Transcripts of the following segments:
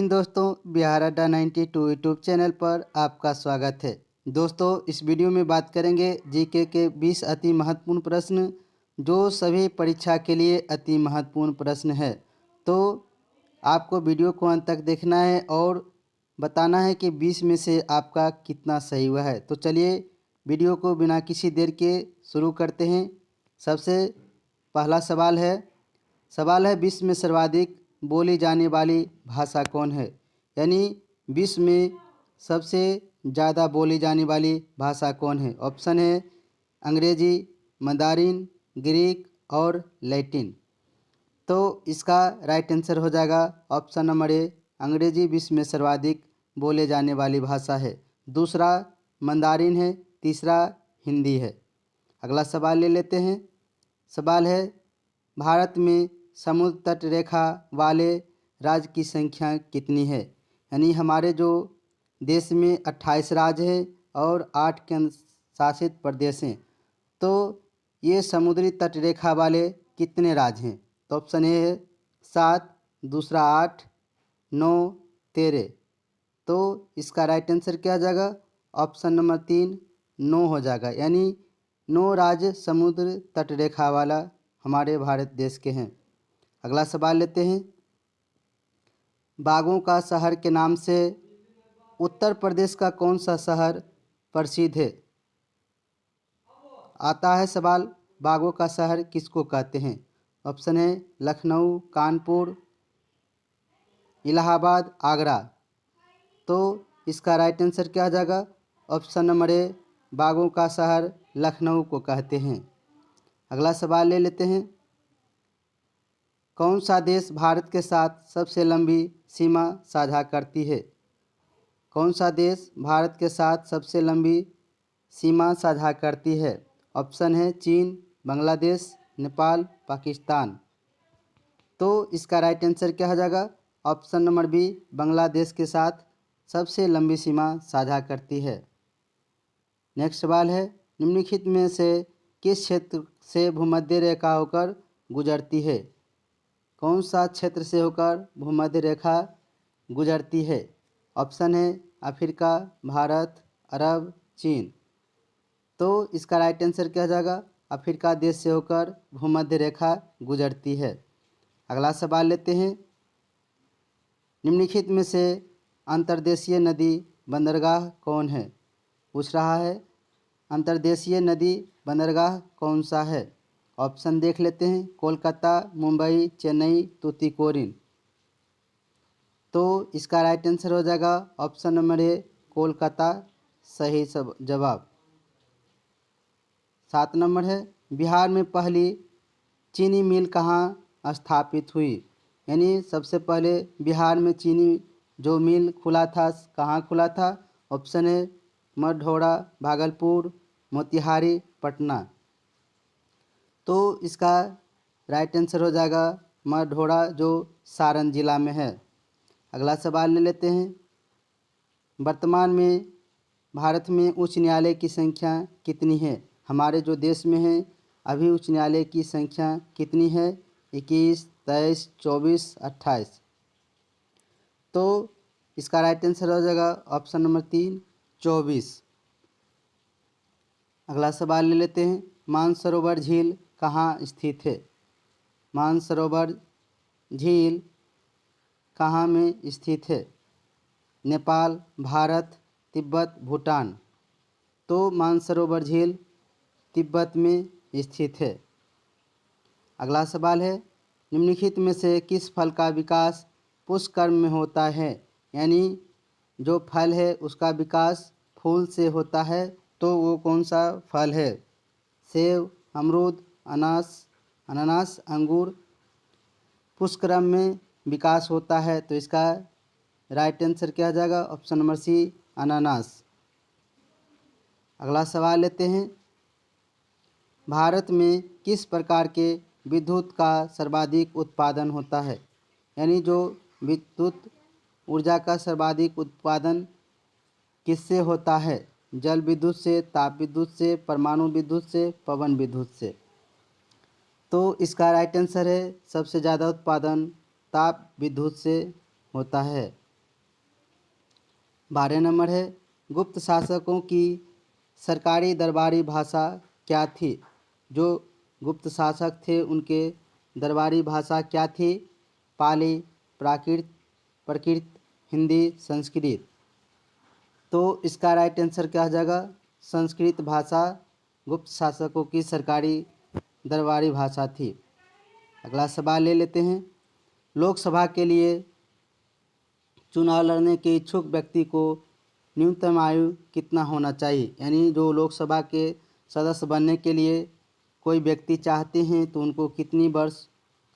इन दोस्तों, बिहार अड्डा 92 YouTube channel पर आपका स्वागत है। दोस्तों, इस वीडियो में बात करेंगे जीके के 20 अति महत्वपूर्ण प्रश्न, जो सभी परीक्षा के लिए अति महत्वपूर्ण प्रश्न है। तो आपको वीडियो को अंत तक देखना है और बताना है कि 20 में से आपका कितना सही हुआ है। तो चलिए वीडियो को बिना किसी देर के शुरू करते हैं। सबसे पहला सवाल है विश्व में सर्वाधिक बोली जाने वाली भाषा कौन है। यानी विश्व में सबसे ज़्यादा बोली जाने वाली भाषा कौन है। ऑप्शन है अंग्रेजी, मंदारिन, ग्रीक और लैटिन। तो इसका राइट आंसर हो जाएगा ऑप्शन नंबर ए, अंग्रेजी विश्व में सर्वाधिक बोले जाने वाली भाषा है। दूसरा मंदारिन है, तीसरा हिंदी है। अगला सवाल ले लेते हैं। सवाल है भारत में समुद्र तट रेखा वाले राज्य की संख्या कितनी है। यानी हमारे जो देश में 28 राज्य हैं और 8 केंद्र शासित प्रदेश हैं। तो ये समुद्री तट रेखा वाले कितने राज्य हैं। तो ऑप्शन ए है 7, दूसरा 8, 9, 13। तो इसका राइट आंसर क्या हो जाएगा। ऑप्शन नंबर 3 9 हो जाएगा। यानी 9 राज्य समुद्र तट रेखा वाला हमारे भारत देश के हैं। अगला सवाल लेते हैं। बागों का शहर के नाम से उत्तर प्रदेश का कौन सा शहर प्रसिद्ध है। आता है सवाल, बागों का शहर किसको कहते हैं। ऑप्शन है लखनऊ, कानपुर, इलाहाबाद, आगरा। तो इसका राइट आंसर क्या हो जाएगा। ऑप्शन नंबर ए, बागों का शहर लखनऊ को कहते हैं। अगला सवाल ले लेते हैं। कौन सा देश भारत के साथ सबसे लंबी सीमा साझा करती है। कौन सा देश भारत के साथ सबसे लंबी सीमा साझा करती है। ऑप्शन है चीन, बांग्लादेश, नेपाल, पाकिस्तान। तो इसका राइट आंसर क्या हो जाएगा। ऑप्शन नंबर बी, बांग्लादेश के साथ सबसे लंबी सीमा साझा करती है। नेक्स्ट सवाल है निम्नलिखित में से किस क्षेत्र से भूमध्य रेखा होकर गुजरती है। कौन सा क्षेत्र से होकर भूमध्य रेखा गुजरती है। ऑप्शन है अफ्रीका, भारत, अरब, चीन। तो इसका राइट आंसर क्या हो जाएगा। अफ्रीका देश से होकर भूमध्य रेखा गुजरती है। अगला सवाल लेते हैं। निम्नलिखित में से अंतर्देशीय नदी बंदरगाह कौन है। पूछ रहा है अंतर्देशीय नदी बंदरगाह कौन सा है। ऑप्शन देख लेते हैं कोलकाता, मुंबई, चेन्नई, तूतीकोरिन। तो इसका राइट आंसर हो जाएगा ऑप्शन नंबर ए, कोलकाता सही सब जवाब। 7 नंबर है बिहार में पहली चीनी मिल कहाँ स्थापित हुई। यानी सबसे पहले बिहार में चीनी जो मिल खुला था कहाँ खुला था। ऑप्शन है मढ़ौरा, भागलपुर, मोतिहारी, पटना। तो इसका राइट आंसर हो जाएगा मढ़ौरा जो सारण जिला में है। अगला सवाल ले लेते हैं। वर्तमान में भारत में उच्च न्यायालय की संख्या कितनी है। हमारे जो देश में है अभी उच्च न्यायालय की संख्या कितनी है। 21, 23, 24, 28। तो इसका राइट आंसर हो जाएगा ऑप्शन नंबर 3, 24। अगला सवाल ले लेते हैं। मानसरोवर झील कहाँ स्थित है। मानसरोवर झील कहाँ में स्थित है। नेपाल, भारत, तिब्बत, भूटान। तो मानसरोवर झील तिब्बत में स्थित है। अगला सवाल है निम्नलिखित में से किस फल का विकास पुष्कर्म में होता है। यानी जो फल है उसका विकास फूल से होता है। तो वो कौन सा फल है। सेब, अमरूद, अनानास, अंगूर पुष्कर्म में विकास होता है। तो इसका राइट आंसर क्या हो जाएगा। ऑप्शन नंबर सी, अनानास। अगला सवाल लेते हैं। भारत में किस प्रकार के विद्युत का सर्वाधिक उत्पादन होता है। यानी जो विद्युत ऊर्जा का सर्वाधिक उत्पादन किससे होता है। जल विद्युत से, ताप विद्युत से, परमाणु विद्युत से, पवन विद्युत से। तो इसका राइट आंसर है सबसे ज़्यादा उत्पादन ताप विद्युत से होता है। 12 नंबर है, गुप्त शासकों की सरकारी दरबारी भाषा क्या थी? जो गुप्त शासक थे उनके दरबारी भाषा क्या थी? पाली, प्राकृत, प्रकृत, हिंदी, संस्कृत। तो इसका राइट आंसर क्या हो जाएगा? संस्कृत भाषा गुप्त शासकों की सरकारी दरबारी भाषा थी। अगला सवाल ले लेते हैं। लोकसभा के लिए चुनाव लड़ने के इच्छुक व्यक्ति को न्यूनतम आयु कितना होना चाहिए? यानी जो लोकसभा के सदस्य बनने के लिए कोई व्यक्ति चाहते हैं तो उनको कितनी वर्ष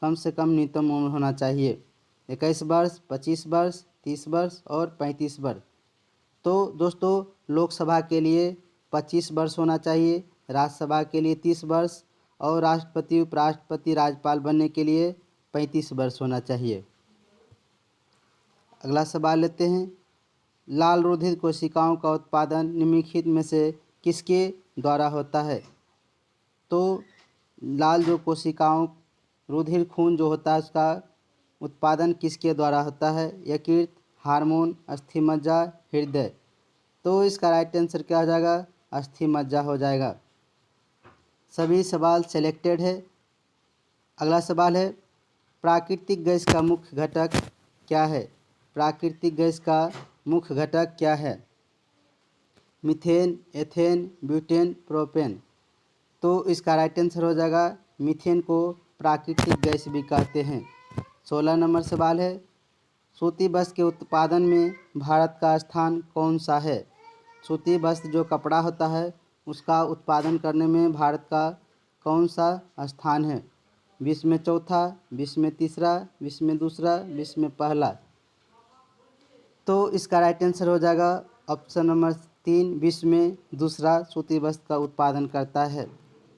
कम से कम न्यूनतम उम्र होना चाहिए? 21 वर्ष, 25 वर्ष, 30 वर्ष और 35 वर्ष। तो दोस्तों लोकसभा के लिए 25 वर्ष होना चाहिए, राज्यसभा के लिए 30 वर्ष और राष्ट्रपति, उपराष्ट्रपति, राज्यपाल बनने के लिए 35 वर्ष होना चाहिए। अगला सवाल लेते हैं। लाल रुधिर कोशिकाओं का उत्पादन निम्नलिखित में से किसके द्वारा होता है? तो लाल जो कोशिकाओं रुधिर खून जो होता है उसका उत्पादन किसके द्वारा होता है? यकृत, हार्मोन, अस्थि मज्जा, हृदय। तो इसका राइट आंसर क्या हो जाएगा? अस्थि मज्जा हो जाएगा। सभी सवाल सेलेक्टेड है। अगला सवाल है, प्राकृतिक गैस का मुख्य घटक क्या है? प्राकृतिक गैस का मुख्य घटक क्या है? Methane, ethane, butane, propane. तो इसका राइट आंसर हो जाएगा मीथेन को प्राकृतिक गैस भी कहते हैं। 16 नंबर सवाल है, सूती वस्त्र के उत्पादन में भारत का स्थान कौन सा है? सूती वस्त्र जो कपड़ा होता है उसका उत्पादन करने में भारत का कौन सा स्थान है? विश्व में चौथा, विश्व में तीसरा, विश्व में दूसरा, विश्व में पहला। तो इसका राइट आंसर हो जाएगा ऑप्शन नंबर 3, विश्व में दूसरा सूती वस्त्र का उत्पादन करता है।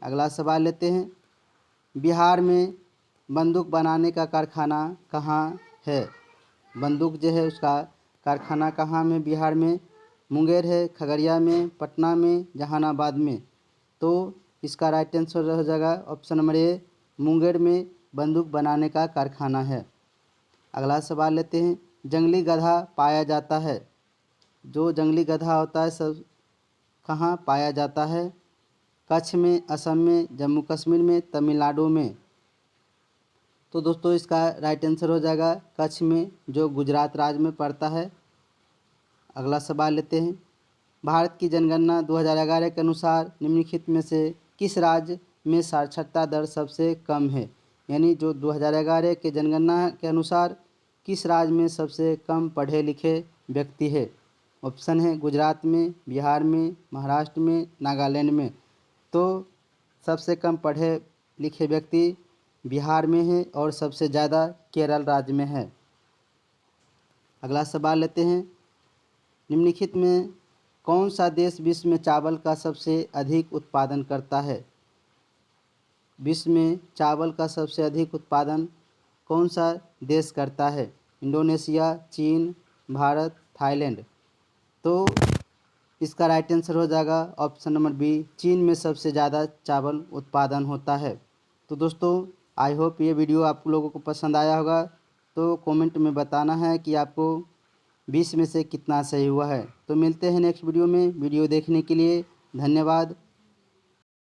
अगला सवाल लेते हैं। बिहार में बंदूक बनाने का कारखाना कहाँ है? बंदूक जो है उसका कारखाना कहाँ में बिहार में? मुंगेर है, खगड़िया में, पटना में, जहानाबाद में। तो इसका राइट आंसर हो जाएगा ऑप्शन नंबर ए, मुंगेर में बंदूक बनाने का कारखाना है। अगला सवाल लेते हैं। जंगली गधा पाया जाता है, जो जंगली गधा होता है सब कहाँ पाया जाता है? कच्छ में, असम में, जम्मू कश्मीर में, तमिलनाडु में। तो दोस्तों इसका राइट आंसर हो जाएगा कच्छ में, जो गुजरात राज्य में पड़ता है। अगला सवाल लेते हैं। भारत की जनगणना 2011 के अनुसार निम्नलिखित में से किस राज्य में साक्षरता दर सबसे कम है? यानी जो 2011 के जनगणना के अनुसार किस राज्य में सबसे कम पढ़े लिखे व्यक्ति है? ऑप्शन है गुजरात में, बिहार में, महाराष्ट्र में, नागालैंड में। तो सबसे कम पढ़े लिखे व्यक्ति बिहार में है और सबसे ज़्यादा केरल राज्य में है। अगला सवाल लेते हैं। निम्नलिखित में कौन सा देश विश्व में चावल का सबसे अधिक उत्पादन करता है? विश्व में चावल का सबसे अधिक उत्पादन कौन सा देश करता है? इंडोनेशिया, चीन, भारत, थाईलैंड। तो इसका राइट आंसर हो जाएगा ऑप्शन नंबर बी, चीन में सबसे ज़्यादा चावल उत्पादन होता है। तो दोस्तों आई होप ये वीडियो आप लोगों को पसंद आया होगा। तो कमेंट में बताना है कि आपको 20 में से कितना सही हुआ है। तो मिलते हैं नेक्स्ट वीडियो में। वीडियो देखने के लिए धन्यवाद।